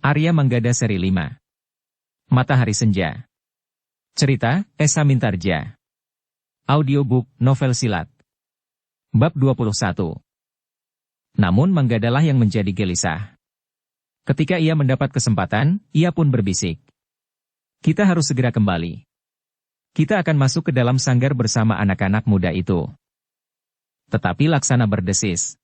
Arya Manggada Seri 5. Matahari Senja. Cerita, Esa Mintarja. Audiobook, novel silat. Bab 21. Namun Manggadalah yang menjadi gelisah. Ketika ia mendapat kesempatan, ia pun berbisik. Kita harus segera kembali. Kita akan masuk ke dalam sanggar bersama anak-anak muda itu. Tetapi Laksana berdesis.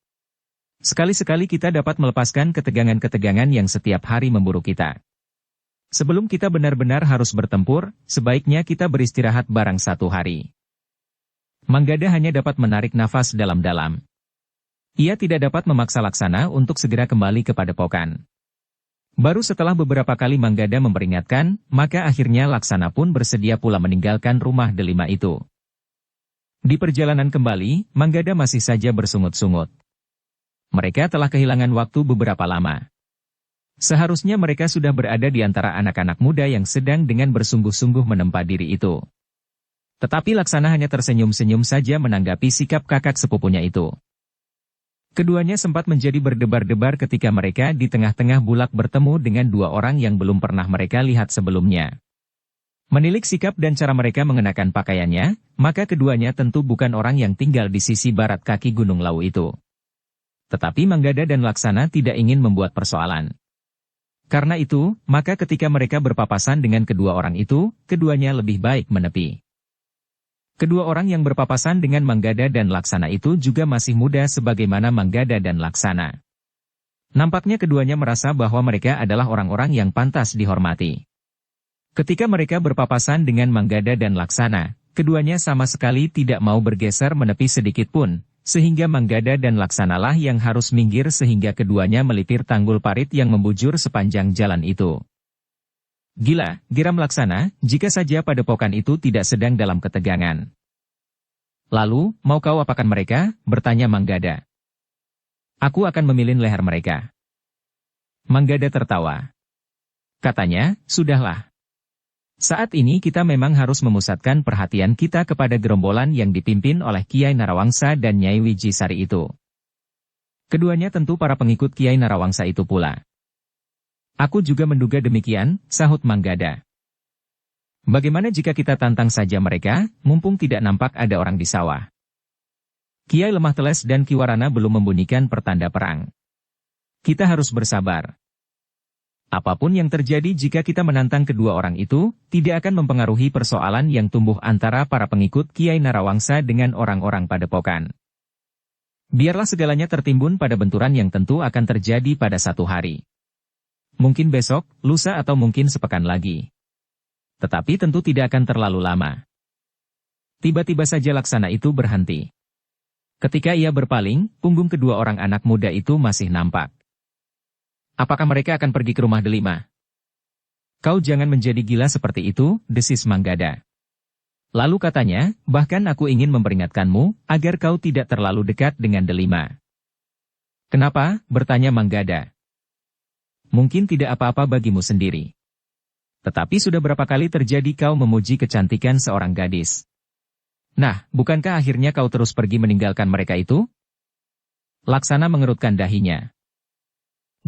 Sekali-sekali kita dapat melepaskan ketegangan-ketegangan yang setiap hari memburu kita. Sebelum kita benar-benar harus bertempur, sebaiknya kita beristirahat barang satu hari. Manggada hanya dapat menarik nafas dalam-dalam. Ia tidak dapat memaksa Laksana untuk segera kembali ke padepokan. Baru setelah beberapa kali Manggada memperingatkan, maka akhirnya Laksana pun bersedia pula meninggalkan rumah delima itu. Di perjalanan kembali, Manggada masih saja bersungut-sungut. Mereka telah kehilangan waktu beberapa lama. Seharusnya mereka sudah berada di antara anak-anak muda yang sedang dengan bersungguh-sungguh menempa diri itu. Tetapi Laksana hanya tersenyum-senyum saja menanggapi sikap kakak sepupunya itu. Keduanya sempat menjadi berdebar-debar ketika mereka di tengah-tengah bulak bertemu dengan dua orang yang belum pernah mereka lihat sebelumnya. Menilik sikap dan cara mereka mengenakan pakaiannya, maka keduanya tentu bukan orang yang tinggal di sisi barat kaki Gunung Lawu itu. Tetapi Manggada dan Laksana tidak ingin membuat persoalan. Karena itu, maka ketika mereka berpapasan dengan kedua orang itu, keduanya lebih baik menepi. Kedua orang yang berpapasan dengan Manggada dan Laksana itu juga masih muda sebagaimana Manggada dan Laksana. Nampaknya keduanya merasa bahwa mereka adalah orang-orang yang pantas dihormati. Ketika mereka berpapasan dengan Manggada dan Laksana, keduanya sama sekali tidak mau bergeser menepi sedikit pun, sehingga Manggada dan Laksanalah yang harus minggir sehingga keduanya melipir tanggul parit yang membujur sepanjang jalan itu. Gila, geram Laksana, jika saja padepokan itu tidak sedang dalam ketegangan. Lalu, mau kau apakan mereka? Bertanya Manggada. Aku akan memilin leher mereka. Manggada tertawa. Katanya, sudahlah. Saat ini kita memang harus memusatkan perhatian kita kepada gerombolan yang dipimpin oleh Kiai Narawangsa dan Nyai Wijisari itu. Keduanya tentu para pengikut Kiai Narawangsa itu pula. Aku juga menduga demikian, sahut Manggada. Bagaimana jika kita tantang saja mereka, mumpung tidak nampak ada orang di sawah? Kiai Lemah Teles dan Kiwarana belum membunyikan pertanda perang. Kita harus bersabar. Apapun yang terjadi jika kita menantang kedua orang itu, tidak akan mempengaruhi persoalan yang tumbuh antara para pengikut Kiai Narawangsa dengan orang-orang padepokan. Biarlah segalanya tertimbun pada benturan yang tentu akan terjadi pada satu hari. Mungkin besok, lusa atau mungkin sepekan lagi. Tetapi tentu tidak akan terlalu lama. Tiba-tiba saja Laksana itu berhenti. Ketika ia berpaling, punggung kedua orang anak muda itu masih nampak. Apakah mereka akan pergi ke rumah delima? Kau jangan menjadi gila seperti itu, desis Manggada. Lalu katanya, bahkan aku ingin memperingatkanmu, agar kau tidak terlalu dekat dengan delima. Kenapa? Bertanya Manggada. Mungkin tidak apa-apa bagimu sendiri. Tetapi sudah berapa kali terjadi kau memuji kecantikan seorang gadis. Nah, bukankah akhirnya kau terus pergi meninggalkan mereka itu? Laksana mengerutkan dahinya.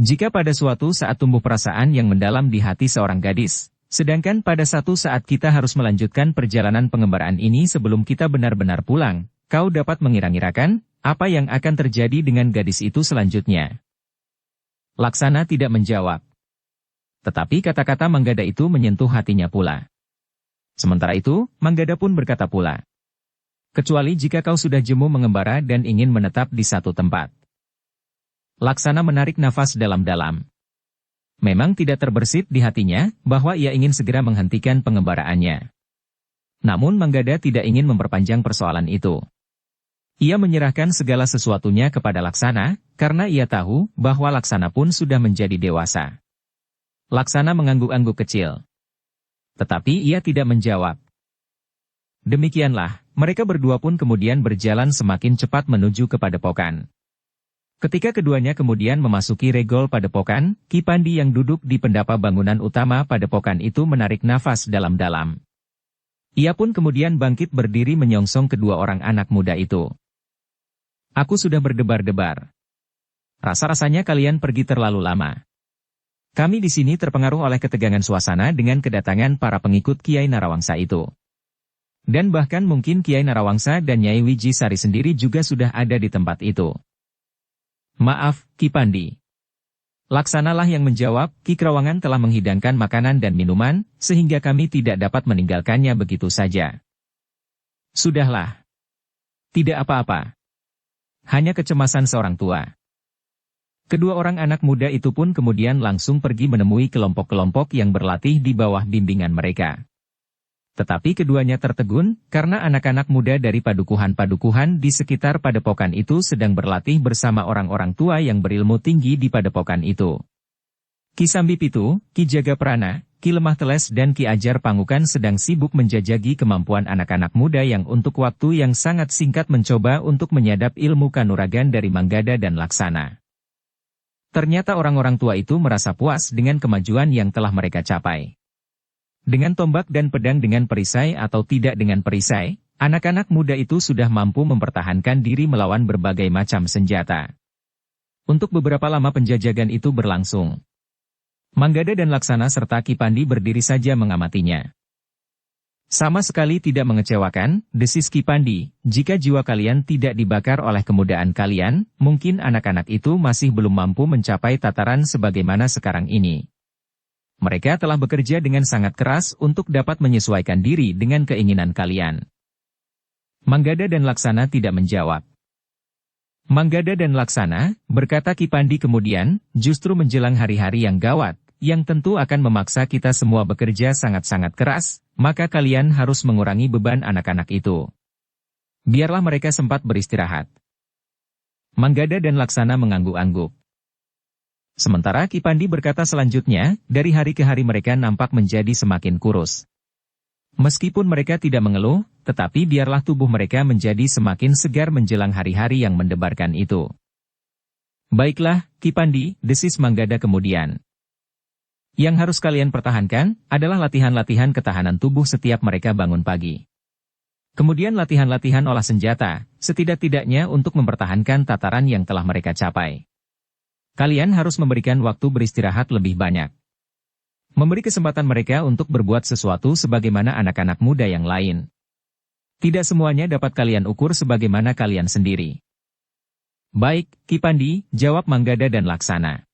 Jika pada suatu saat tumbuh perasaan yang mendalam di hati seorang gadis, sedangkan pada satu saat kita harus melanjutkan perjalanan pengembaraan ini sebelum kita benar-benar pulang, kau dapat mengira-ngirakan apa yang akan terjadi dengan gadis itu selanjutnya. Laksana tidak menjawab. Tetapi kata-kata Manggada itu menyentuh hatinya pula. Sementara itu, Manggada pun berkata pula. Kecuali jika kau sudah jemu mengembara dan ingin menetap di satu tempat. Laksana menarik nafas dalam-dalam. Memang tidak terbersit di hatinya bahwa ia ingin segera menghentikan pengembaraannya. Namun Manggada tidak ingin memperpanjang persoalan itu. Ia menyerahkan segala sesuatunya kepada Laksana, karena ia tahu bahwa Laksana pun sudah menjadi dewasa. Laksana mengangguk-angguk kecil. Tetapi ia tidak menjawab. Demikianlah, mereka berdua pun kemudian berjalan semakin cepat menuju ke padepokan. Ketika keduanya kemudian memasuki regol padepokan, Ki Pandi yang duduk di pendapa bangunan utama padepokan itu menarik nafas dalam-dalam. Ia pun kemudian bangkit berdiri menyongsong kedua orang anak muda itu. Aku sudah berdebar-debar. Rasa-rasanya kalian pergi terlalu lama. Kami di sini terpengaruh oleh ketegangan suasana dengan kedatangan para pengikut Kiai Narawangsa itu. Dan bahkan mungkin Kiai Narawangsa dan Nyai Wijisari sendiri juga sudah ada di tempat itu. Maaf, Ki Pandi. Laksanalah yang menjawab, Ki Krawangan telah menghidangkan makanan dan minuman, sehingga kami tidak dapat meninggalkannya begitu saja. Sudahlah. Tidak apa-apa. Hanya kecemasan seorang tua. Kedua orang anak muda itu pun kemudian langsung pergi menemui kelompok-kelompok yang berlatih di bawah bimbingan mereka. Tetapi keduanya tertegun, karena anak-anak muda dari padukuhan-padukuhan di sekitar padepokan itu sedang berlatih bersama orang-orang tua yang berilmu tinggi di padepokan itu. Ki Sambipitu, Ki Jagaprana, Ki Lemah Teles dan Ki Ajar Pangukan sedang sibuk menjajagi kemampuan anak-anak muda yang untuk waktu yang sangat singkat mencoba untuk menyadap ilmu kanuragan dari Manggada dan Laksana. Ternyata orang-orang tua itu merasa puas dengan kemajuan yang telah mereka capai. Dengan tombak dan pedang dengan perisai atau tidak dengan perisai, anak-anak muda itu sudah mampu mempertahankan diri melawan berbagai macam senjata. Untuk beberapa lama penjajagan itu berlangsung. Manggada dan Laksana serta Ki Pandi berdiri saja mengamatinya. Sama sekali tidak mengecewakan, desis Ki Pandi, jika jiwa kalian tidak dibakar oleh kemudaan kalian, mungkin anak-anak itu masih belum mampu mencapai tataran sebagaimana sekarang ini. Mereka telah bekerja dengan sangat keras untuk dapat menyesuaikan diri dengan keinginan kalian. Manggada dan Laksana tidak menjawab. Manggada dan Laksana, berkata Ki Pandi kemudian, justru menjelang hari-hari yang gawat, yang tentu akan memaksa kita semua bekerja sangat-sangat keras, maka kalian harus mengurangi beban anak-anak itu. Biarlah mereka sempat beristirahat. Manggada dan Laksana mengangguk-angguk. Sementara Ki Pandi berkata selanjutnya, dari hari ke hari mereka nampak menjadi semakin kurus. Meskipun mereka tidak mengeluh, tetapi biarlah tubuh mereka menjadi semakin segar menjelang hari-hari yang mendebarkan itu. Baiklah, Ki Pandi, desis Manggada kemudian. Yang harus kalian pertahankan, adalah latihan-latihan ketahanan tubuh setiap mereka bangun pagi. Kemudian latihan-latihan olah senjata, setidak-tidaknya untuk mempertahankan tataran yang telah mereka capai. Kalian harus memberikan waktu beristirahat lebih banyak. Memberi kesempatan mereka untuk berbuat sesuatu sebagaimana anak-anak muda yang lain. Tidak semuanya dapat kalian ukur sebagaimana kalian sendiri. Baik, Ki Pandi, jawab Manggada dan Laksana.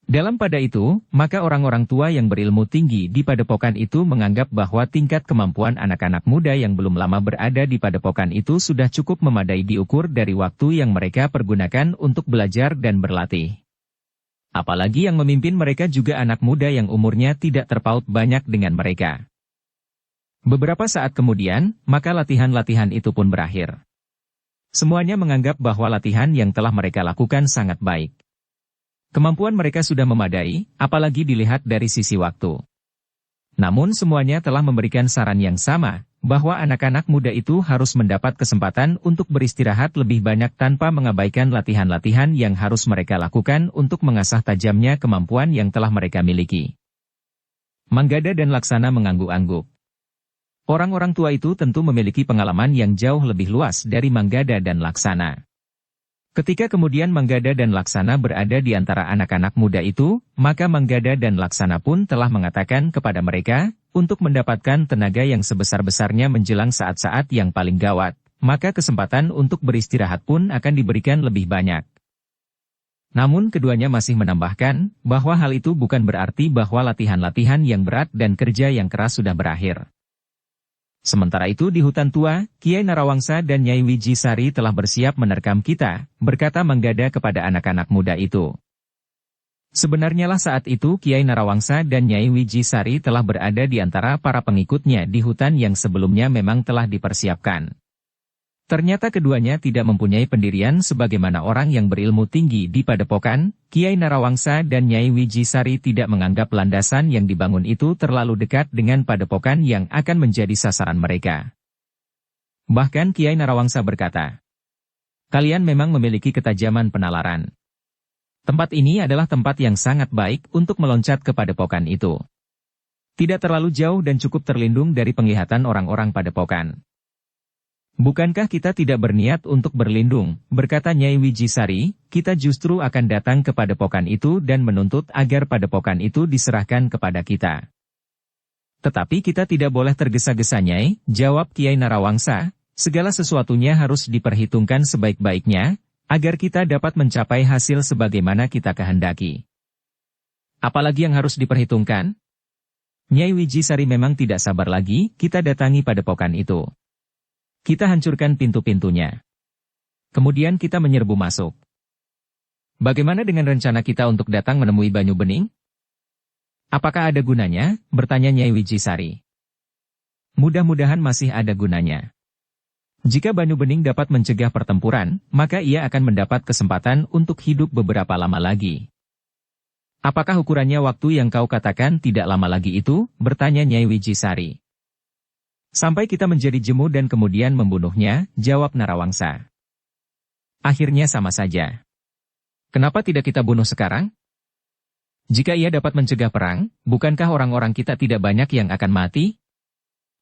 Dalam pada itu, maka orang-orang tua yang berilmu tinggi di padepokan itu menganggap bahwa tingkat kemampuan anak-anak muda yang belum lama berada di padepokan itu sudah cukup memadai diukur dari waktu yang mereka pergunakan untuk belajar dan berlatih. Apalagi yang memimpin mereka juga anak muda yang umurnya tidak terpaut banyak dengan mereka. Beberapa saat kemudian, maka latihan-latihan itu pun berakhir. Semuanya menganggap bahwa latihan yang telah mereka lakukan sangat baik. Kemampuan mereka sudah memadai, apalagi dilihat dari sisi waktu. Namun semuanya telah memberikan saran yang sama, bahwa anak-anak muda itu harus mendapat kesempatan untuk beristirahat lebih banyak tanpa mengabaikan latihan-latihan yang harus mereka lakukan untuk mengasah tajamnya kemampuan yang telah mereka miliki. Manggada dan Laksana mengangguk-angguk. Orang-orang tua itu tentu memiliki pengalaman yang jauh lebih luas dari Manggada dan Laksana. Ketika kemudian Manggada dan Laksana berada di antara anak-anak muda itu, maka Manggada dan Laksana pun telah mengatakan kepada mereka, untuk mendapatkan tenaga yang sebesar-besarnya menjelang saat-saat yang paling gawat, maka kesempatan untuk beristirahat pun akan diberikan lebih banyak. Namun keduanya masih menambahkan, bahwa hal itu bukan berarti bahwa latihan-latihan yang berat dan kerja yang keras sudah berakhir. Sementara itu di hutan tua, Kiai Narawangsa dan Nyai Wijisari telah bersiap menerkam kita, berkata Manggada kepada anak-anak muda itu. Sebenarnya lah saat itu Kiai Narawangsa dan Nyai Wijisari telah berada di antara para pengikutnya di hutan yang sebelumnya memang telah dipersiapkan. Ternyata keduanya tidak mempunyai pendirian sebagaimana orang yang berilmu tinggi di padepokan. Kiai Narawangsa dan Nyai Wijisari tidak menganggap landasan yang dibangun itu terlalu dekat dengan padepokan yang akan menjadi sasaran mereka. Bahkan Kiai Narawangsa berkata, "Kalian memang memiliki ketajaman penalaran. Tempat ini adalah tempat yang sangat baik untuk meloncat ke padepokan itu. Tidak terlalu jauh dan cukup terlindung dari penglihatan orang-orang padepokan. Bukankah kita tidak berniat untuk berlindung, berkata Nyai Wijisari, kita justru akan datang ke padepokan itu dan menuntut agar padepokan itu diserahkan kepada kita. Tetapi kita tidak boleh tergesa-gesa Nyai, jawab Kiai Narawangsa, segala sesuatunya harus diperhitungkan sebaik-baiknya, agar kita dapat mencapai hasil sebagaimana kita kehendaki. Apalagi yang harus diperhitungkan? Nyai Wijisari memang tidak sabar lagi, kita datangi padepokan itu. Kita hancurkan pintu-pintunya. Kemudian kita menyerbu masuk. Bagaimana dengan rencana kita untuk datang menemui Banyu Bening? Apakah ada gunanya? Bertanya Nyai Wijisari. Mudah-mudahan masih ada gunanya. Jika Banyu Bening dapat mencegah pertempuran, maka ia akan mendapat kesempatan untuk hidup beberapa lama lagi. Apakah ukurannya waktu yang kau katakan tidak lama lagi itu? Bertanya Nyai Wijisari. Sampai kita menjadi jemu dan kemudian membunuhnya, jawab Narawangsa. Akhirnya sama saja. Kenapa tidak kita bunuh sekarang? Jika ia dapat mencegah perang, bukankah orang-orang kita tidak banyak yang akan mati?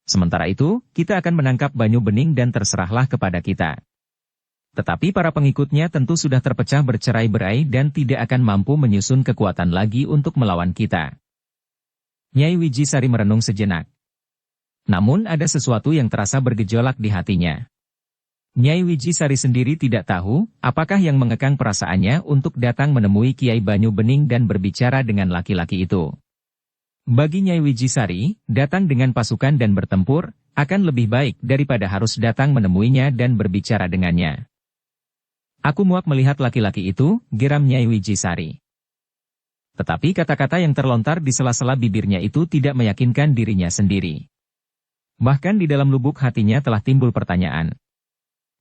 Sementara itu, kita akan menangkap Banyu Bening dan terserahlah kepada kita. Tetapi para pengikutnya tentu sudah terpecah bercerai-berai dan tidak akan mampu menyusun kekuatan lagi untuk melawan kita. Nyai Wijisari merenung sejenak. Namun ada sesuatu yang terasa bergejolak di hatinya. Nyai Wijisari sendiri tidak tahu, apakah yang mengekang perasaannya untuk datang menemui Kiai Banyu Bening dan berbicara dengan laki-laki itu. Bagi Nyai Wijisari, datang dengan pasukan dan bertempur, akan lebih baik daripada harus datang menemuinya dan berbicara dengannya. Aku muak melihat laki-laki itu, geram Nyai Wijisari. Tetapi kata-kata yang terlontar di sela-sela bibirnya itu tidak meyakinkan dirinya sendiri. Bahkan di dalam lubuk hatinya telah timbul pertanyaan.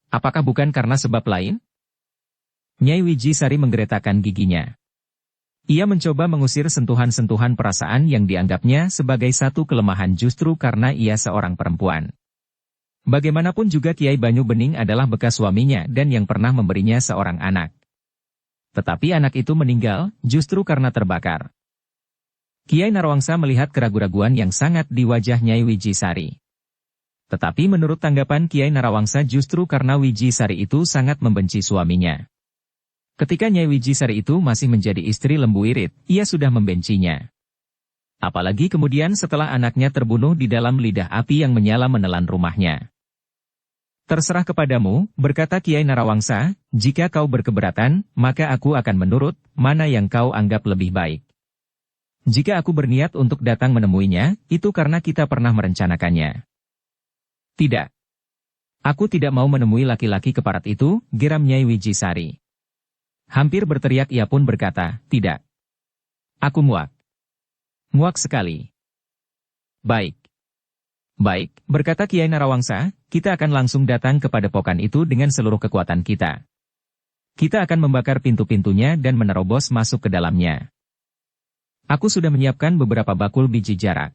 Apakah bukan karena sebab lain? Nyai Wijisari menggeretakkan giginya. Ia mencoba mengusir sentuhan-sentuhan perasaan yang dianggapnya sebagai satu kelemahan justru karena ia seorang perempuan. Bagaimanapun juga Kiai Banyu Bening adalah bekas suaminya dan yang pernah memberinya seorang anak. Tetapi anak itu meninggal, justru karena terbakar. Kiai Narawangsa melihat keraguan-raguan yang sangat di wajah Nyai Wijisari. Tetapi menurut tanggapan Kiai Narawangsa justru karena Wijisari itu sangat membenci suaminya. Ketika Nyai Wijisari itu masih menjadi istri Lembu Irit, ia sudah membencinya. Apalagi kemudian setelah anaknya terbunuh di dalam lidah api yang menyala menelan rumahnya. Terserah kepadamu, berkata Kiai Narawangsa, jika kau berkeberatan, maka aku akan menurut, mana yang kau anggap lebih baik. Jika aku berniat untuk datang menemuinya, itu karena kita pernah merencanakannya. Tidak. Aku tidak mau menemui laki-laki keparat itu, geram Nyai Wijisari. Hampir berteriak ia pun berkata, tidak. Aku muak. Muak sekali. Baik. Baik, berkata Kiai Narawangsa, kita akan langsung datang kepada padepokan itu dengan seluruh kekuatan kita. Kita akan membakar pintu-pintunya dan menerobos masuk ke dalamnya. Aku sudah menyiapkan beberapa bakul biji jarak.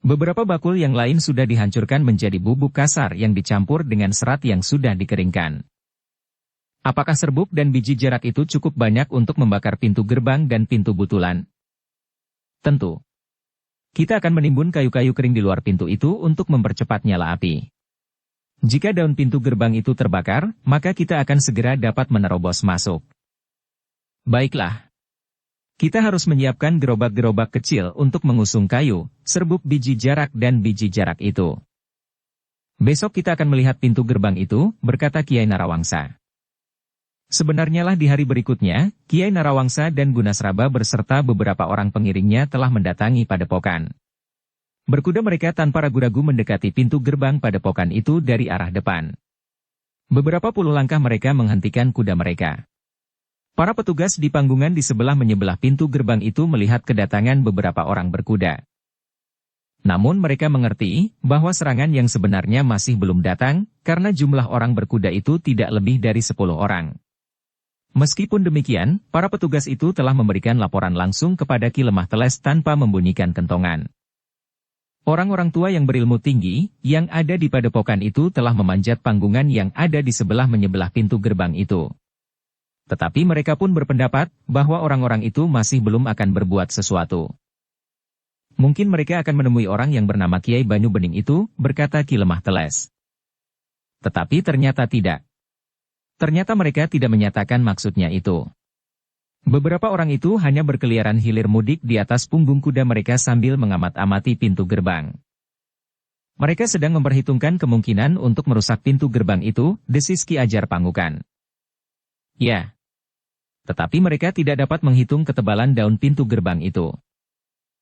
Beberapa bakul yang lain sudah dihancurkan menjadi bubuk kasar yang dicampur dengan serat yang sudah dikeringkan. Apakah serbuk dan biji jarak itu cukup banyak untuk membakar pintu gerbang dan pintu butulan? Tentu. Kita akan menimbun kayu-kayu kering di luar pintu itu untuk mempercepat nyala api. Jika daun pintu gerbang itu terbakar, maka kita akan segera dapat menerobos masuk. Baiklah. Kita harus menyiapkan gerobak-gerobak kecil untuk mengusung kayu, serbuk biji jarak dan biji jarak itu. Besok kita akan melihat pintu gerbang itu, berkata Kiai Narawangsa. Sebenarnya lah di hari berikutnya, Kiai Narawangsa dan Gunasraba berserta beberapa orang pengiringnya telah mendatangi padepokan. Berkuda mereka tanpa ragu-ragu mendekati pintu gerbang padepokan itu dari arah depan. Beberapa puluh langkah mereka menghentikan kuda mereka. Para petugas di panggungan di sebelah menyebelah pintu gerbang itu melihat kedatangan beberapa orang berkuda. Namun mereka mengerti bahwa serangan yang sebenarnya masih belum datang, karena jumlah orang berkuda itu tidak lebih dari 10 orang. Meskipun demikian, para petugas itu telah memberikan laporan langsung kepada Ki Lemah Teles tanpa membunyikan kentongan. Orang-orang tua yang berilmu tinggi, yang ada di padepokan itu telah memanjat panggungan yang ada di sebelah menyebelah pintu gerbang itu. Tetapi mereka pun berpendapat bahwa orang-orang itu masih belum akan berbuat sesuatu. Mungkin mereka akan menemui orang yang bernama Kiai Banyu Bening itu, berkata Ki Lemah Teles. Tetapi ternyata tidak. Ternyata mereka tidak menyatakan maksudnya itu. Beberapa orang itu hanya berkeliaran hilir mudik di atas punggung kuda mereka sambil mengamat-amati pintu gerbang. Mereka sedang memperhitungkan kemungkinan untuk merusak pintu gerbang itu, desis Ki Ajar Pangukan. Ya. Tetapi mereka tidak dapat menghitung ketebalan daun pintu gerbang itu.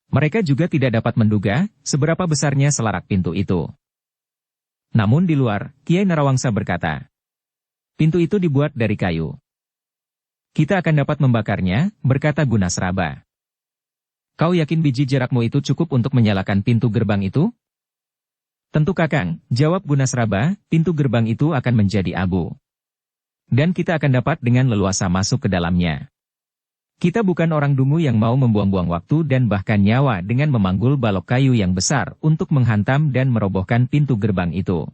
Mereka juga tidak dapat menduga seberapa besarnya selarak pintu itu. Namun di luar, Kiai Narawangsa berkata, pintu itu dibuat dari kayu. Kita akan dapat membakarnya, berkata Gunasraba. Kau yakin biji jarakmu itu cukup untuk menyalakan pintu gerbang itu? Tentu Kakang, jawab Gunasraba, pintu gerbang itu akan menjadi abu. Dan kita akan dapat dengan leluasa masuk ke dalamnya. Kita bukan orang dungu yang mau membuang-buang waktu dan bahkan nyawa dengan memanggul balok kayu yang besar untuk menghantam dan merobohkan pintu gerbang itu.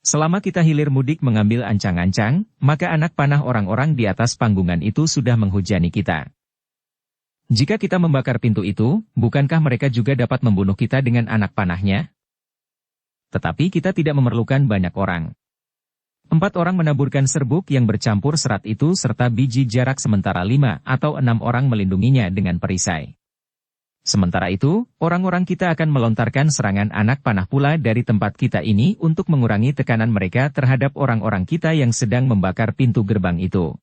Selama kita hilir mudik mengambil ancang-ancang, maka anak panah orang-orang di atas panggungan itu sudah menghujani kita. Jika kita membakar pintu itu, bukankah mereka juga dapat membunuh kita dengan anak panahnya? Tetapi kita tidak memerlukan banyak orang. 4 orang menaburkan serbuk yang bercampur serat itu serta biji jarak sementara 5 atau 6 orang melindunginya dengan perisai. Sementara itu, orang-orang kita akan melontarkan serangan anak panah pula dari tempat kita ini untuk mengurangi tekanan mereka terhadap orang-orang kita yang sedang membakar pintu gerbang itu.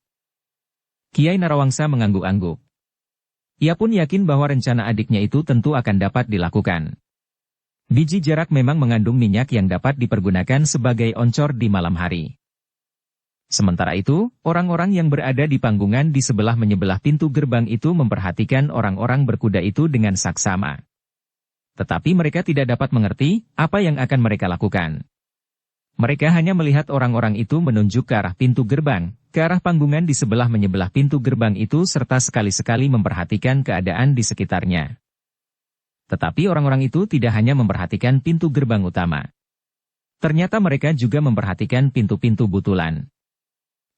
Kiai Narawangsa mengangguk-angguk. Ia pun yakin bahwa rencana adiknya itu tentu akan dapat dilakukan. Biji jarak memang mengandung minyak yang dapat dipergunakan sebagai oncor di malam hari. Sementara itu, orang-orang yang berada di panggungan di sebelah menyebelah pintu gerbang itu memperhatikan orang-orang berkuda itu dengan saksama. Tetapi mereka tidak dapat mengerti apa yang akan mereka lakukan. Mereka hanya melihat orang-orang itu menunjuk ke arah pintu gerbang, ke arah panggungan di sebelah menyebelah pintu gerbang itu serta sekali-sekali memperhatikan keadaan di sekitarnya. Tetapi orang-orang itu tidak hanya memperhatikan pintu gerbang utama. Ternyata mereka juga memperhatikan pintu-pintu butulan.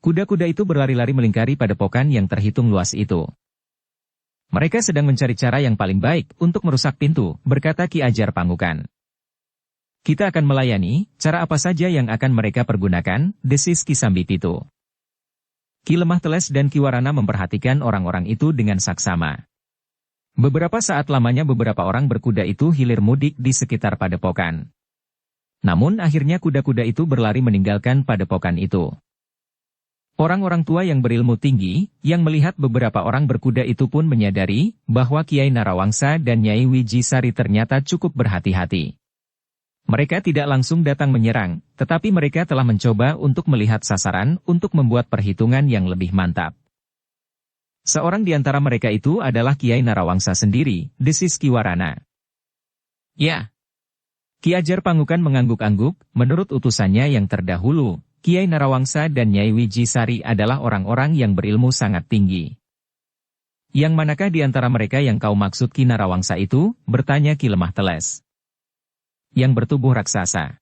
Kuda-kuda itu berlari-lari melingkari padepokan yang terhitung luas itu. Mereka sedang mencari cara yang paling baik untuk merusak pintu, berkata Ki Ajar Pangukan. Kita akan melayani, cara apa saja yang akan mereka pergunakan, desis Ki Sambipitu. Ki Lemah Teles dan Ki Warana memperhatikan orang-orang itu dengan saksama. Beberapa saat lamanya beberapa orang berkuda itu hilir mudik di sekitar padepokan. Namun akhirnya kuda-kuda itu berlari meninggalkan padepokan itu. Orang-orang tua yang berilmu tinggi, yang melihat beberapa orang berkuda itu pun menyadari bahwa Kiai Narawangsa dan Nyai Wijisari ternyata cukup berhati-hati. Mereka tidak langsung datang menyerang, tetapi mereka telah mencoba untuk melihat sasaran untuk membuat perhitungan yang lebih mantap. Seorang di antara mereka itu adalah Kiai Narawangsa sendiri, desis Ki Warana. Ya. Ki Ajar Pangukan mengangguk-angguk, menurut utusannya yang terdahulu, Kiai Narawangsa dan Nyai Wijisari adalah orang-orang yang berilmu sangat tinggi. Yang manakah di antara mereka yang kau maksud Ki Narawangsa itu? Bertanya Ki Lemah Teles. Yang bertubuh raksasa.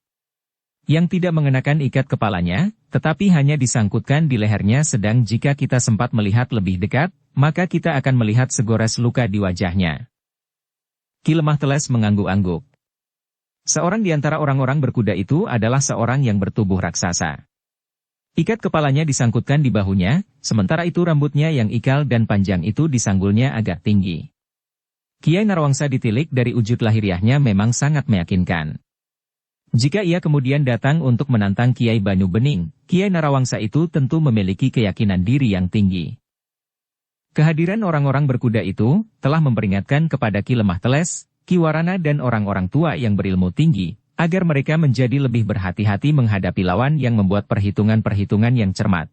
Yang tidak mengenakan ikat kepalanya, tetapi hanya disangkutkan di lehernya sedang jika kita sempat melihat lebih dekat, maka kita akan melihat segores luka di wajahnya. Ki Lemah Teles mengangguk-angguk. Seorang di antara orang-orang berkuda itu adalah seorang yang bertubuh raksasa. Ikat kepalanya disangkutkan di bahunya, sementara itu rambutnya yang ikal dan panjang itu disanggulnya agak tinggi. Kiai Narawangsa ditilik dari wujud lahiriahnya memang sangat meyakinkan. Jika ia kemudian datang untuk menantang Kiai Banyu Bening, Kiai Narawangsa itu tentu memiliki keyakinan diri yang tinggi. Kehadiran orang-orang berkuda itu telah memperingatkan kepada Ki Lemah Teles, Ki Warana dan orang-orang tua yang berilmu tinggi, agar mereka menjadi lebih berhati-hati menghadapi lawan yang membuat perhitungan-perhitungan yang cermat.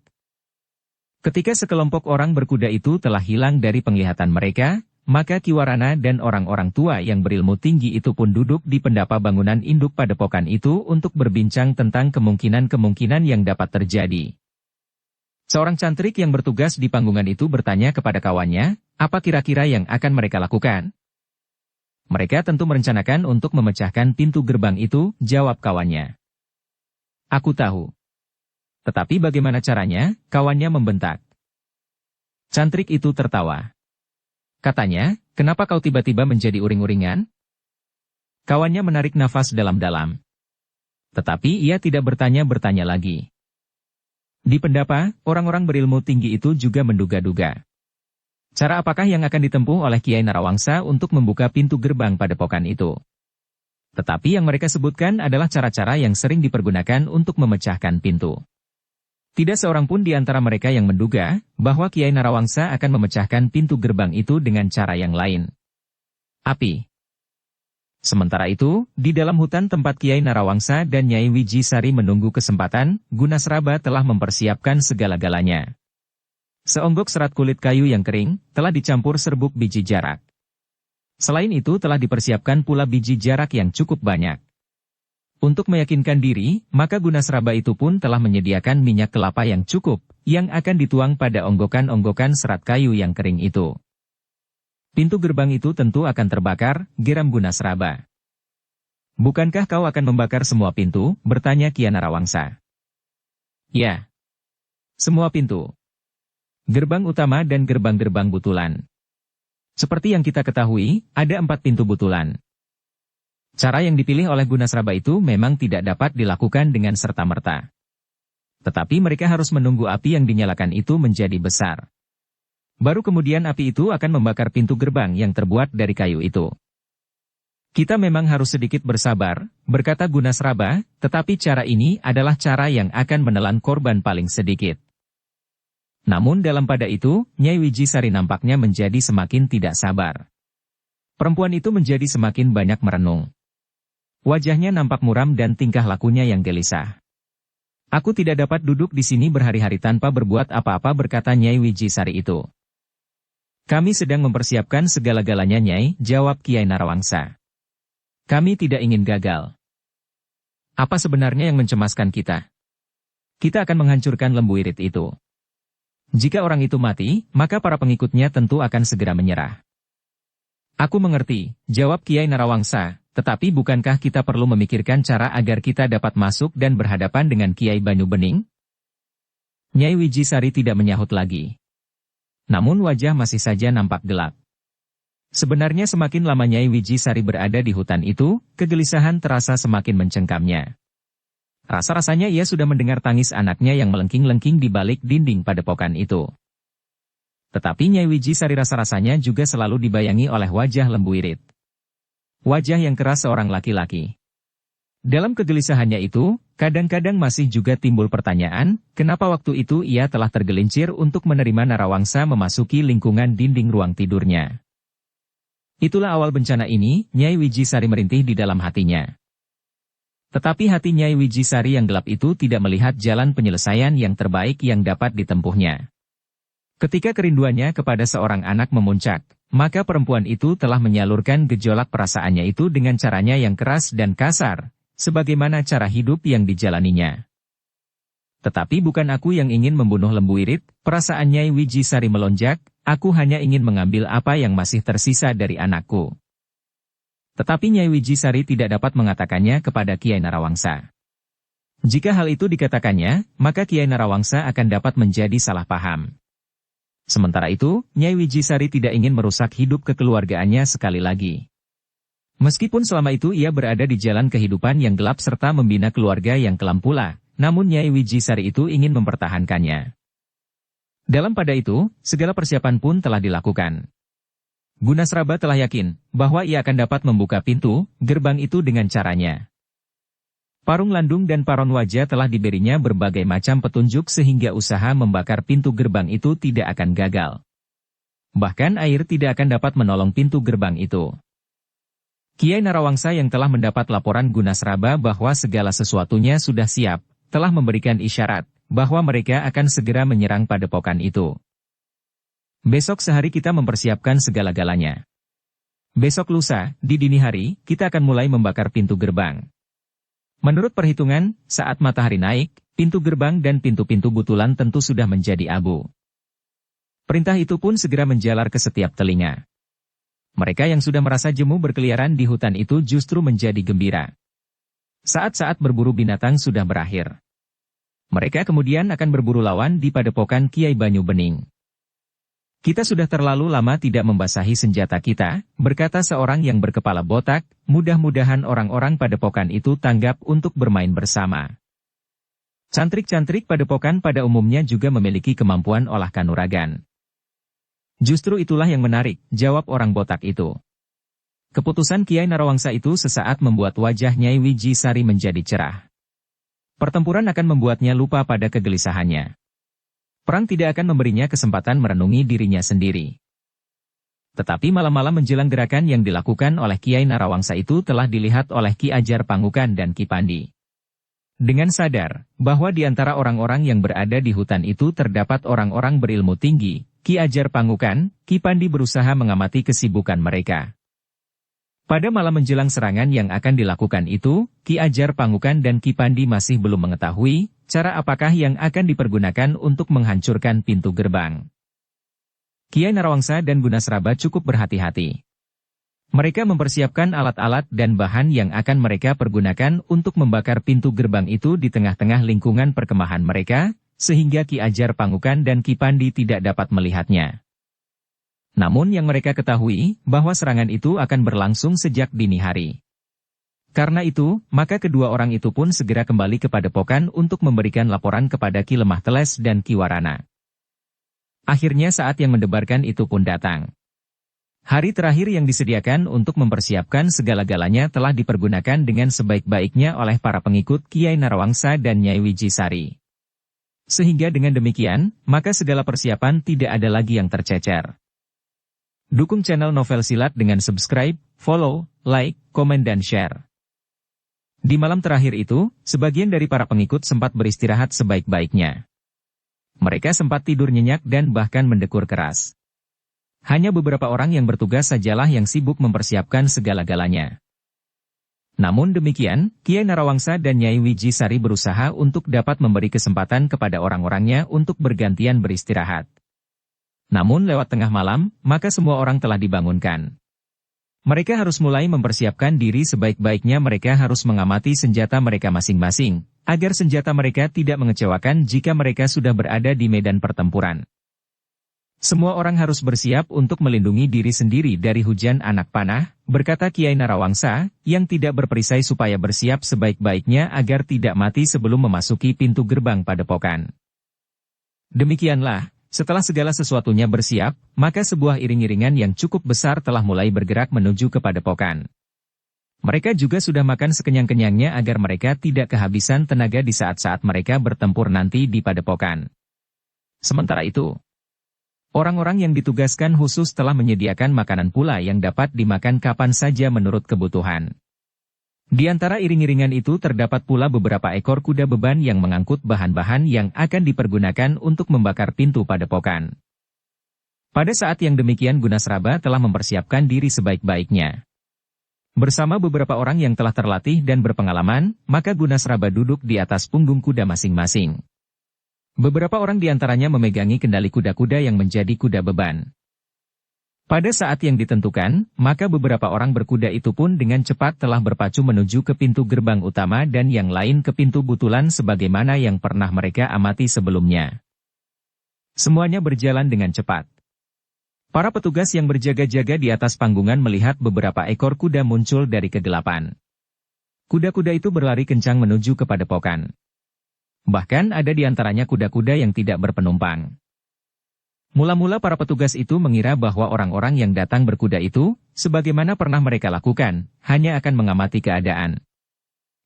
Ketika sekelompok orang berkuda itu telah hilang dari penglihatan mereka, maka Ki Warana dan orang-orang tua yang berilmu tinggi itu pun duduk di pendapa bangunan induk padepokan itu untuk berbincang tentang kemungkinan-kemungkinan yang dapat terjadi. Seorang cantrik yang bertugas di panggungan itu bertanya kepada kawannya, apa kira-kira yang akan mereka lakukan? Mereka tentu merencanakan untuk memecahkan pintu gerbang itu, jawab kawannya. Aku tahu. Tetapi bagaimana caranya? Kawannya membentak. Cantrik itu tertawa. Katanya, kenapa kau tiba-tiba menjadi uring-uringan? Kawannya menarik nafas dalam-dalam. Tetapi ia tidak bertanya-bertanya lagi. Di Pendapa, orang-orang berilmu tinggi itu juga menduga-duga. Cara apakah yang akan ditempuh oleh Kiai Narawangsa untuk membuka pintu gerbang padepokan itu? Tetapi yang mereka sebutkan adalah cara-cara yang sering dipergunakan untuk memecahkan pintu. Tidak seorang pun di antara mereka yang menduga bahwa Kiai Narawangsa akan memecahkan pintu gerbang itu dengan cara yang lain. Api. Sementara itu, di dalam hutan tempat Kiai Narawangsa dan Nyai Wijisari menunggu kesempatan, Gunasraba telah mempersiapkan segala-galanya. Seonggok serat kulit kayu yang kering, telah dicampur serbuk biji jarak. Selain itu telah dipersiapkan pula biji jarak yang cukup banyak. Untuk meyakinkan diri, maka Gunasraba itu pun telah menyediakan minyak kelapa yang cukup, yang akan dituang pada onggokan-onggokan serat kayu yang kering itu. Pintu gerbang itu tentu akan terbakar, geram Gunasraba. Bukankah kau akan membakar semua pintu? Bertanya Kiai Narawangsa. Ya. Semua pintu. Gerbang utama dan gerbang-gerbang butulan. Seperti yang kita ketahui, ada 4 pintu butulan. Cara yang dipilih oleh Gunasraba itu memang tidak dapat dilakukan dengan serta-merta. Tetapi mereka harus menunggu api yang dinyalakan itu menjadi besar. Baru kemudian api itu akan membakar pintu gerbang yang terbuat dari kayu itu. Kita memang harus sedikit bersabar, berkata Gunasraba, tetapi cara ini adalah cara yang akan menelan korban paling sedikit. Namun dalam pada itu, Nyai Wijisari nampaknya menjadi semakin tidak sabar. Perempuan itu menjadi semakin banyak merenung. Wajahnya nampak muram dan tingkah lakunya yang gelisah. Aku tidak dapat duduk di sini berhari-hari tanpa berbuat apa-apa, berkata Nyai Wijisari itu. Kami sedang mempersiapkan segala-galanya, Nyai, jawab Kiai Narawangsa. Kami tidak ingin gagal. Apa sebenarnya yang mencemaskan kita? Kita akan menghancurkan Lembu Irit itu. Jika orang itu mati, maka para pengikutnya tentu akan segera menyerah. Aku mengerti, jawab Kiai Narawangsa, tetapi bukankah kita perlu memikirkan cara agar kita dapat masuk dan berhadapan dengan Kiai Banyu Bening? Nyai Wijisari tidak menyahut lagi. Namun wajah masih saja nampak gelap. Sebenarnya semakin lama Nyai Wijisari berada di hutan itu, kegelisahan terasa semakin mencengkamnya. Rasa-rasanya ia sudah mendengar tangis anaknya yang melengking-lengking di balik dinding padepokan itu. Tetapi Nyai Wijisari rasa-rasanya juga selalu dibayangi oleh wajah Lembu Irit. Wajah yang keras seorang laki-laki. Dalam kegelisahannya itu, kadang-kadang masih juga timbul pertanyaan, kenapa waktu itu ia telah tergelincir untuk menerima Narawangsa memasuki lingkungan dinding ruang tidurnya. Itulah awal bencana ini, Nyai Wijisari merintih di dalam hatinya. Tetapi hati Nyai Wijisari yang gelap itu tidak melihat jalan penyelesaian yang terbaik yang dapat ditempuhnya. Ketika kerinduannya kepada seorang anak memuncak, maka perempuan itu telah menyalurkan gejolak perasaannya itu dengan caranya yang keras dan kasar, sebagaimana cara hidup yang dijalaninya. Tetapi bukan aku yang ingin membunuh Lembu Irit, perasaan Nyai Wijisari melonjak, aku hanya ingin mengambil apa yang masih tersisa dari anakku. Tetapi Nyai Wijisari tidak dapat mengatakannya kepada Kiai Narawangsa. Jika hal itu dikatakannya, maka Kiai Narawangsa akan dapat menjadi salah paham. Sementara itu, Nyai Wijisari tidak ingin merusak hidup kekeluargaannya sekali lagi. Meskipun selama itu ia berada di jalan kehidupan yang gelap serta membina keluarga yang kelam pula, namun Nyai Wijisari itu ingin mempertahankannya. Dalam pada itu, segala persiapan pun telah dilakukan. Gunasraba telah yakin bahwa ia akan dapat membuka pintu gerbang itu dengan caranya. Parung Landung dan Paron Wajah telah diberinya berbagai macam petunjuk sehingga usaha membakar pintu gerbang itu tidak akan gagal. Bahkan air tidak akan dapat menolong pintu gerbang itu. Kiai Narawangsa yang telah mendapat laporan Gunasraba bahwa segala sesuatunya sudah siap, telah memberikan isyarat bahwa mereka akan segera menyerang padepokan itu. Besok sehari kita mempersiapkan segala-galanya. Besok lusa, di dini hari, kita akan mulai membakar pintu gerbang. Menurut perhitungan, saat matahari naik, pintu gerbang dan pintu-pintu butulan tentu sudah menjadi abu. Perintah itu pun segera menjalar ke setiap telinga. Mereka yang sudah merasa jemu berkeliaran di hutan itu justru menjadi gembira. Saat-saat berburu binatang sudah berakhir. Mereka kemudian akan berburu lawan di padepokan Kiai Banyu Bening. Kita sudah terlalu lama tidak membasahi senjata kita, berkata seorang yang berkepala botak, mudah-mudahan orang-orang padepokan itu tanggap untuk bermain bersama. Cantrik-cantrik padepokan pada umumnya juga memiliki kemampuan olah kanuragan. Justru itulah yang menarik, jawab orang botak itu. Keputusan Kiai Narawangsa itu sesaat membuat wajah Nyai Wijisari menjadi cerah. Pertempuran akan membuatnya lupa pada kegelisahannya. Perang tidak akan memberinya kesempatan merenungi dirinya sendiri. Tetapi malam-malam menjelang gerakan yang dilakukan oleh Kiai Narawangsa itu telah dilihat oleh Ki Ajar Pangukan dan Ki Pandi. Dengan sadar bahwa di antara orang-orang yang berada di hutan itu terdapat orang-orang berilmu tinggi, Ki Ajar Pangukan, Ki Pandi berusaha mengamati kesibukan mereka. Pada malam menjelang serangan yang akan dilakukan itu, Ki Ajar Pangukan dan Ki Pandi masih belum mengetahui cara apakah yang akan dipergunakan untuk menghancurkan pintu gerbang. Kiai Narawangsa dan Gunasraba cukup berhati-hati. Mereka mempersiapkan alat-alat dan bahan yang akan mereka pergunakan untuk membakar pintu gerbang itu di tengah-tengah lingkungan perkemahan mereka, sehingga Ki Ajar Pangukan dan Ki Pandi tidak dapat melihatnya. Namun yang mereka ketahui, bahwa serangan itu akan berlangsung sejak dini hari. Karena itu, maka kedua orang itu pun segera kembali ke padepokan untuk memberikan laporan kepada Ki Lemah Teles dan Ki Warana. Akhirnya saat yang mendebarkan itu pun datang. Hari terakhir yang disediakan untuk mempersiapkan segala-galanya telah dipergunakan dengan sebaik-baiknya oleh para pengikut Kiai Narawangsa dan Nyai Wijisari. Sehingga dengan demikian, maka segala persiapan tidak ada lagi yang tercecer. Dukung channel Novel Silat dengan subscribe, follow, like, komen dan share. Di malam terakhir itu, sebagian dari para pengikut sempat beristirahat sebaik-baiknya. Mereka sempat tidur nyenyak dan bahkan mendekur keras. Hanya beberapa orang yang bertugas sajalah yang sibuk mempersiapkan segala-galanya. Namun demikian, Kiai Narawangsa dan Nyai Wijisari berusaha untuk dapat memberi kesempatan kepada orang-orangnya untuk bergantian beristirahat. Namun lewat tengah malam, maka semua orang telah dibangunkan. Mereka harus mulai mempersiapkan diri sebaik-baiknya. Mereka harus mengamati senjata mereka masing-masing, agar senjata mereka tidak mengecewakan jika mereka sudah berada di medan pertempuran. Semua orang harus bersiap untuk melindungi diri sendiri dari hujan anak panah, berkata Kiai Narawangsa, yang tidak berperisai supaya bersiap sebaik-baiknya agar tidak mati sebelum memasuki pintu gerbang padepokan. Demikianlah. Setelah segala sesuatunya bersiap, maka sebuah iring-iringan yang cukup besar telah mulai bergerak menuju ke padepokan. Mereka juga sudah makan sekenyang-kenyangnya agar mereka tidak kehabisan tenaga di saat-saat mereka bertempur nanti di padepokan. Sementara itu, orang-orang yang ditugaskan khusus telah menyediakan makanan pula yang dapat dimakan kapan saja menurut kebutuhan. Di antara iring-iringan itu terdapat pula beberapa ekor kuda beban yang mengangkut bahan-bahan yang akan dipergunakan untuk membakar pintu padepokan. Pada saat yang demikian Gunasraba telah mempersiapkan diri sebaik-baiknya. Bersama beberapa orang yang telah terlatih dan berpengalaman, maka Gunasraba duduk di atas punggung kuda masing-masing. Beberapa orang di antaranya memegangi kendali kuda-kuda yang menjadi kuda beban. Pada saat yang ditentukan, maka beberapa orang berkuda itu pun dengan cepat telah berpacu menuju ke pintu gerbang utama dan yang lain ke pintu butulan sebagaimana yang pernah mereka amati sebelumnya. Semuanya berjalan dengan cepat. Para petugas yang berjaga-jaga di atas panggungan melihat beberapa ekor kuda muncul dari kegelapan. Kuda-kuda itu berlari kencang menuju ke padepokan. Bahkan ada di antaranya kuda-kuda yang tidak berpenumpang. Mula-mula para petugas itu mengira bahwa orang-orang yang datang berkuda itu, sebagaimana pernah mereka lakukan, hanya akan mengamati keadaan.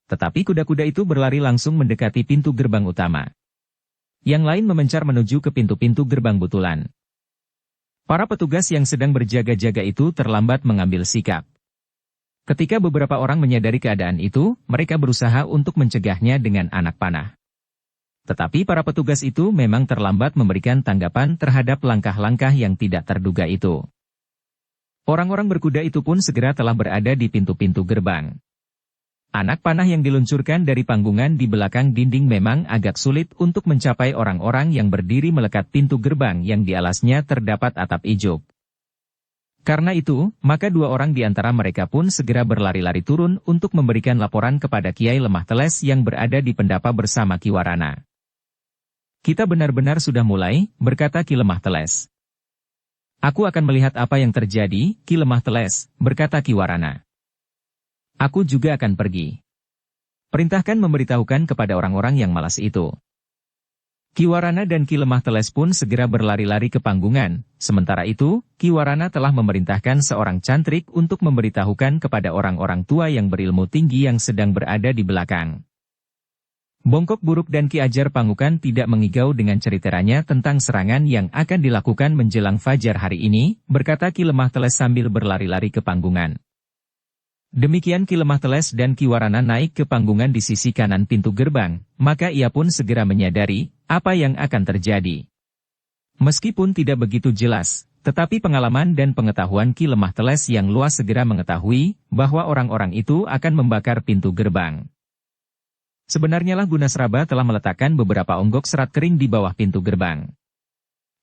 Tetapi kuda-kuda itu berlari langsung mendekati pintu gerbang utama. Yang lain memencar menuju ke pintu-pintu gerbang butulan. Para petugas yang sedang berjaga-jaga itu terlambat mengambil sikap. Ketika beberapa orang menyadari keadaan itu, mereka berusaha untuk mencegahnya dengan anak panah. Tetapi para petugas itu memang terlambat memberikan tanggapan terhadap langkah-langkah yang tidak terduga itu. Orang-orang berkuda itu pun segera telah berada di pintu-pintu gerbang. Anak panah yang diluncurkan dari panggungan di belakang dinding memang agak sulit untuk mencapai orang-orang yang berdiri melekat pintu gerbang yang di alasnya terdapat atap ijuk. Karena itu, maka dua orang di antara mereka pun segera berlari-lari turun untuk memberikan laporan kepada Kiai Lemah Teles yang berada di pendapa bersama Ki Warana. Kita benar-benar sudah mulai, berkata Ki Lemah Teles. Aku akan melihat apa yang terjadi, Ki Lemah Teles, berkata Ki Warana. Aku juga akan pergi. Perintahkan memberitahukan kepada orang-orang yang malas itu. Ki Warana dan Ki Lemah Teles pun segera berlari-lari ke panggungan. Sementara itu, Ki Warana telah memerintahkan seorang cantrik untuk memberitahukan kepada orang-orang tua yang berilmu tinggi yang sedang berada di belakang. Bongkok Buruk dan Ki Ajar Pangukan tidak mengigau dengan ceritanya tentang serangan yang akan dilakukan menjelang fajar hari ini, berkata Ki Lemah Teles sambil berlari-lari ke panggungan. Demikian Ki Lemah Teles dan Ki Warana naik ke panggungan di sisi kanan pintu gerbang, maka ia pun segera menyadari apa yang akan terjadi. Meskipun tidak begitu jelas, tetapi pengalaman dan pengetahuan Ki Lemah Teles yang luas segera mengetahui bahwa orang-orang itu akan membakar pintu gerbang. Sebenarnya lah Gunasraba telah meletakkan beberapa onggok serat kering di bawah pintu gerbang.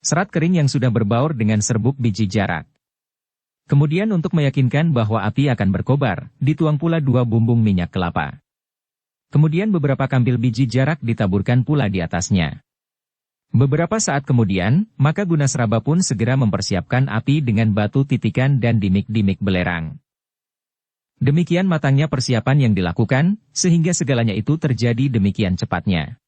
Serat kering yang sudah berbaur dengan serbuk biji jarak. Kemudian untuk meyakinkan bahwa api akan berkobar, dituang pula 2 bumbung minyak kelapa. Kemudian beberapa kambil biji jarak ditaburkan pula di atasnya. Beberapa saat kemudian, maka Gunasraba pun segera mempersiapkan api dengan batu titikan dan dimik-dimik belerang. Demikian matangnya persiapan yang dilakukan, sehingga segalanya itu terjadi demikian cepatnya.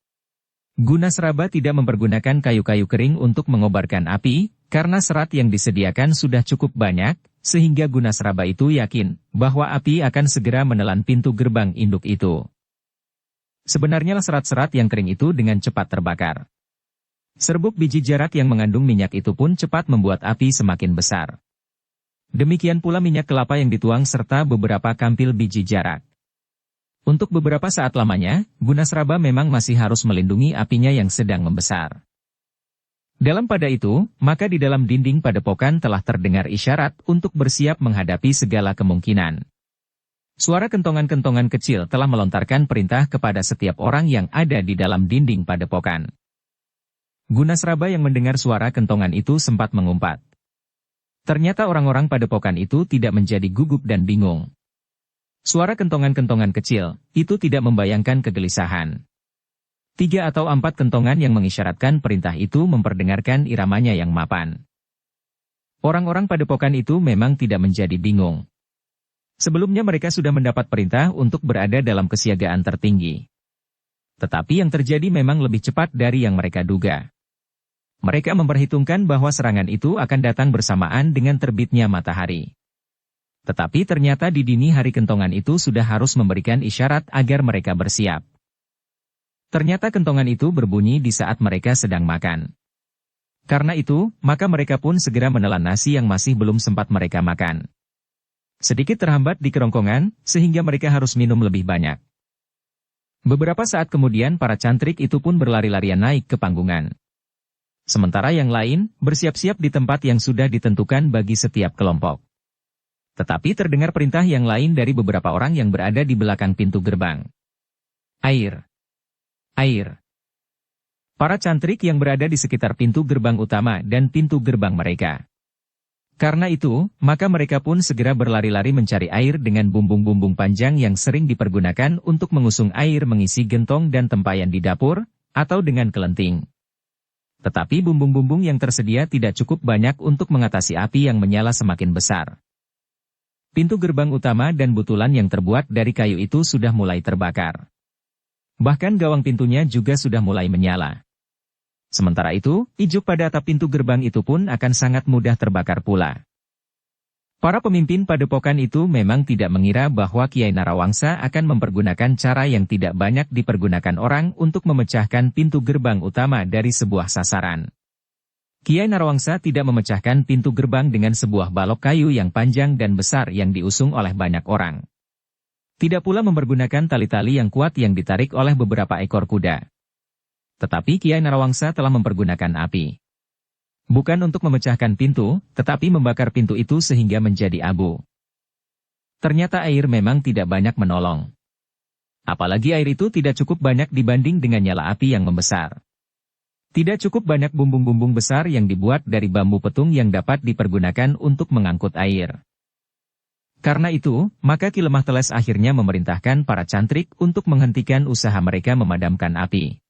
Gunasraba tidak mempergunakan kayu-kayu kering untuk mengobarkan api, karena serat yang disediakan sudah cukup banyak, sehingga Gunasraba itu yakin bahwa api akan segera menelan pintu gerbang induk itu. Sebenarnya serat-serat yang kering itu dengan cepat terbakar. Serbuk biji jarak yang mengandung minyak itu pun cepat membuat api semakin besar. Demikian pula minyak kelapa yang dituang serta beberapa kampil biji jarak. Untuk beberapa saat lamanya, Gunasraba memang masih harus melindungi apinya yang sedang membesar. Dalam pada itu, maka di dalam dinding padepokan telah terdengar isyarat untuk bersiap menghadapi segala kemungkinan. Suara kentongan-kentongan kecil telah melontarkan perintah kepada setiap orang yang ada di dalam dinding padepokan. Gunasraba yang mendengar suara kentongan itu sempat mengumpat. Ternyata orang-orang padepokan itu tidak menjadi gugup dan bingung. Suara kentongan-kentongan kecil, itu tidak membayangkan kegelisahan. 3 atau 4 kentongan yang mengisyaratkan perintah itu memperdengarkan iramanya yang mapan. Orang-orang padepokan itu memang tidak menjadi bingung. Sebelumnya mereka sudah mendapat perintah untuk berada dalam kesiagaan tertinggi. Tetapi yang terjadi memang lebih cepat dari yang mereka duga. Mereka memperhitungkan bahwa serangan itu akan datang bersamaan dengan terbitnya matahari. Tetapi ternyata di dini hari kentongan itu sudah harus memberikan isyarat agar mereka bersiap. Ternyata kentongan itu berbunyi di saat mereka sedang makan. Karena itu, maka mereka pun segera menelan nasi yang masih belum sempat mereka makan. Sedikit terhambat di kerongkongan, sehingga mereka harus minum lebih banyak. Beberapa saat kemudian para cantrik itu pun berlari-larian naik ke panggungan. Sementara yang lain, bersiap-siap di tempat yang sudah ditentukan bagi setiap kelompok. Tetapi terdengar perintah yang lain dari beberapa orang yang berada di belakang pintu gerbang. Air. Air. Para cantrik yang berada di sekitar pintu gerbang utama dan pintu gerbang mereka. Karena itu, maka mereka pun segera berlari-lari mencari air dengan bumbung-bumbung panjang yang sering dipergunakan untuk mengusung air mengisi gentong dan tempayan di dapur, atau dengan kelenting. Tetapi bumbung-bumbung yang tersedia tidak cukup banyak untuk mengatasi api yang menyala semakin besar. Pintu gerbang utama dan butulan yang terbuat dari kayu itu sudah mulai terbakar. Bahkan gawang pintunya juga sudah mulai menyala. Sementara itu, ijuk pada atap pintu gerbang itu pun akan sangat mudah terbakar pula. Para pemimpin padepokan itu memang tidak mengira bahwa Kiai Narawangsa akan mempergunakan cara yang tidak banyak dipergunakan orang untuk memecahkan pintu gerbang utama dari sebuah sasaran. Kiai Narawangsa tidak memecahkan pintu gerbang dengan sebuah balok kayu yang panjang dan besar yang diusung oleh banyak orang. Tidak pula mempergunakan tali-tali yang kuat yang ditarik oleh beberapa ekor kuda. Tetapi Kiai Narawangsa telah mempergunakan api. Bukan untuk memecahkan pintu, tetapi membakar pintu itu sehingga menjadi abu. Ternyata air memang tidak banyak menolong. Apalagi air itu tidak cukup banyak dibanding dengan nyala api yang membesar. Tidak cukup banyak bumbung-bumbung besar yang dibuat dari bambu petung yang dapat dipergunakan untuk mengangkut air. Karena itu, maka Ki Lemah Teles akhirnya memerintahkan para cantrik untuk menghentikan usaha mereka memadamkan api.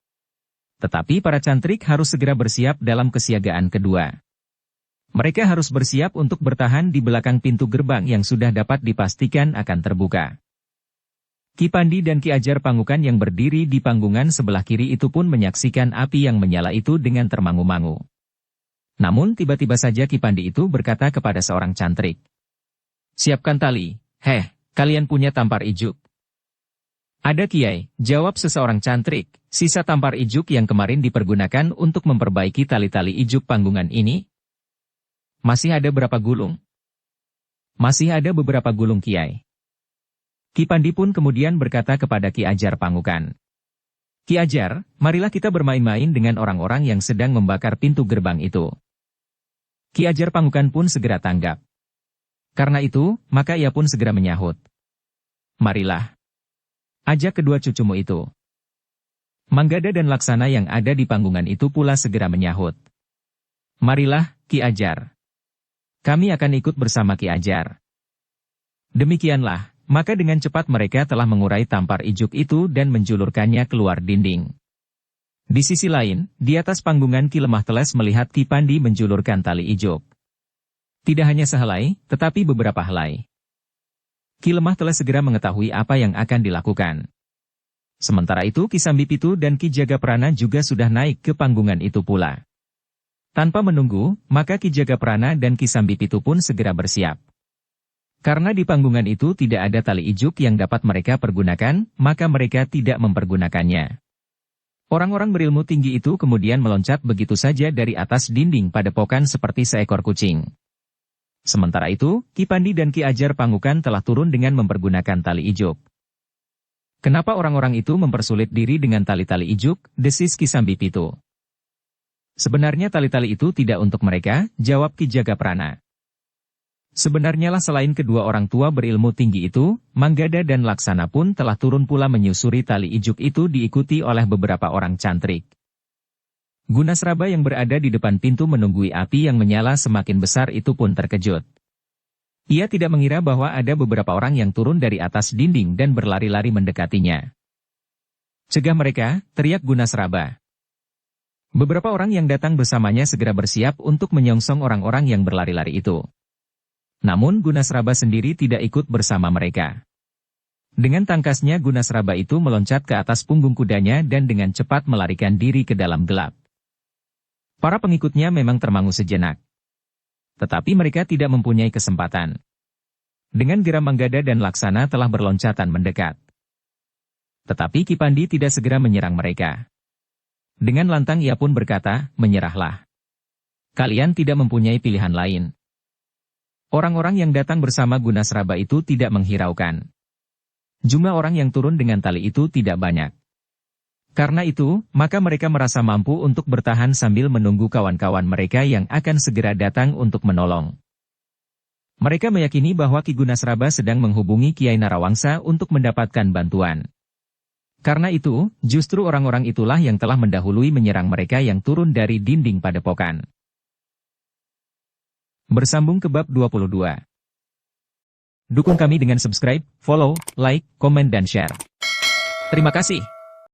Tetapi para cantrik harus segera bersiap dalam kesiagaan kedua. Mereka harus bersiap untuk bertahan di belakang pintu gerbang yang sudah dapat dipastikan akan terbuka. Ki Pandi dan Ki Ajar Pangukan yang berdiri di panggungan sebelah kiri itu pun menyaksikan api yang menyala itu dengan termangu-mangu. Namun tiba-tiba saja Ki Pandi itu berkata kepada seorang cantrik. "Siapkan tali, kalian punya tampar ijuk?" "Ada Kiai," jawab seseorang cantrik, "sisa tampar ijuk yang kemarin dipergunakan untuk memperbaiki tali-tali ijuk panggungan ini." "Masih ada berapa gulung?" "Masih ada beberapa gulung Kiai." Ki Pandi pun kemudian berkata kepada Ki Ajar Pangukan. "Ki Ajar, marilah kita bermain-main dengan orang-orang yang sedang membakar pintu gerbang itu." Ki Ajar Pangukan pun segera tanggap. Karena itu, maka ia pun segera menyahut. "Marilah. Ajak kedua cucumu itu." Manggada dan Laksana yang ada di panggungan itu pula segera menyahut. "Marilah, Ki Ajar. Kami akan ikut bersama Ki Ajar." Demikianlah. Maka dengan cepat mereka telah mengurai tampar ijuk itu dan menjulurkannya keluar dinding. Di sisi lain, di atas panggungan Ki Lemah Teles melihat Ki Pandi menjulurkan tali ijuk. Tidak hanya sehelai, tetapi beberapa helai. Ki Lemah Teles segera mengetahui apa yang akan dilakukan. Sementara itu Ki Sambipitu dan Ki Jagaprana juga sudah naik ke panggungan itu pula. Tanpa menunggu, maka Ki Jagaprana dan Ki Sambipitu pun segera bersiap. Karena di panggungan itu tidak ada tali ijuk yang dapat mereka pergunakan, maka mereka tidak mempergunakannya. Orang-orang berilmu tinggi itu kemudian meloncat begitu saja dari atas dinding padepokan seperti seekor kucing. Sementara itu, Ki Pandi dan Ki Ajar Pangukan telah turun dengan mempergunakan tali ijuk. "Kenapa orang-orang itu mempersulit diri dengan tali-tali ijuk?" desis Ki Sambipitu. "Sebenarnya tali-tali itu tidak untuk mereka," jawab Ki Jagaprana. Sebenarnya lah selain kedua orang tua berilmu tinggi itu, Manggada dan Laksana pun telah turun pula menyusuri tali ijuk itu diikuti oleh beberapa orang cantrik. Gunasraba yang berada di depan pintu menunggui api yang menyala semakin besar itu pun terkejut. Ia tidak mengira bahwa ada beberapa orang yang turun dari atas dinding dan berlari-lari mendekatinya. "Cegah mereka," teriak Gunasraba. Beberapa orang yang datang bersamanya segera bersiap untuk menyongsong orang-orang yang berlari-lari itu. Namun Gunasraba sendiri tidak ikut bersama mereka. Dengan tangkasnya Gunasraba itu meloncat ke atas punggung kudanya dan dengan cepat melarikan diri ke dalam gelap. Para pengikutnya memang termangu sejenak. Tetapi mereka tidak mempunyai kesempatan. Dengan geram Manggada dan Laksana telah berloncatan mendekat. Tetapi Ki Pandi tidak segera menyerang mereka. Dengan lantang ia pun berkata, "Menyerahlah. Kalian tidak mempunyai pilihan lain." Orang-orang yang datang bersama Gunasraba itu tidak menghiraukan. Jumlah orang yang turun dengan tali itu tidak banyak. Karena itu, maka mereka merasa mampu untuk bertahan sambil menunggu kawan-kawan mereka yang akan segera datang untuk menolong. Mereka meyakini bahwa Ki Gunasraba sedang menghubungi Kiai Narawangsa untuk mendapatkan bantuan. Karena itu, justru orang-orang itulah yang telah mendahului menyerang mereka yang turun dari dinding padepokan. Bersambung ke bab 22. Dukung kami dengan subscribe, follow, like, komen dan share. Terima kasih.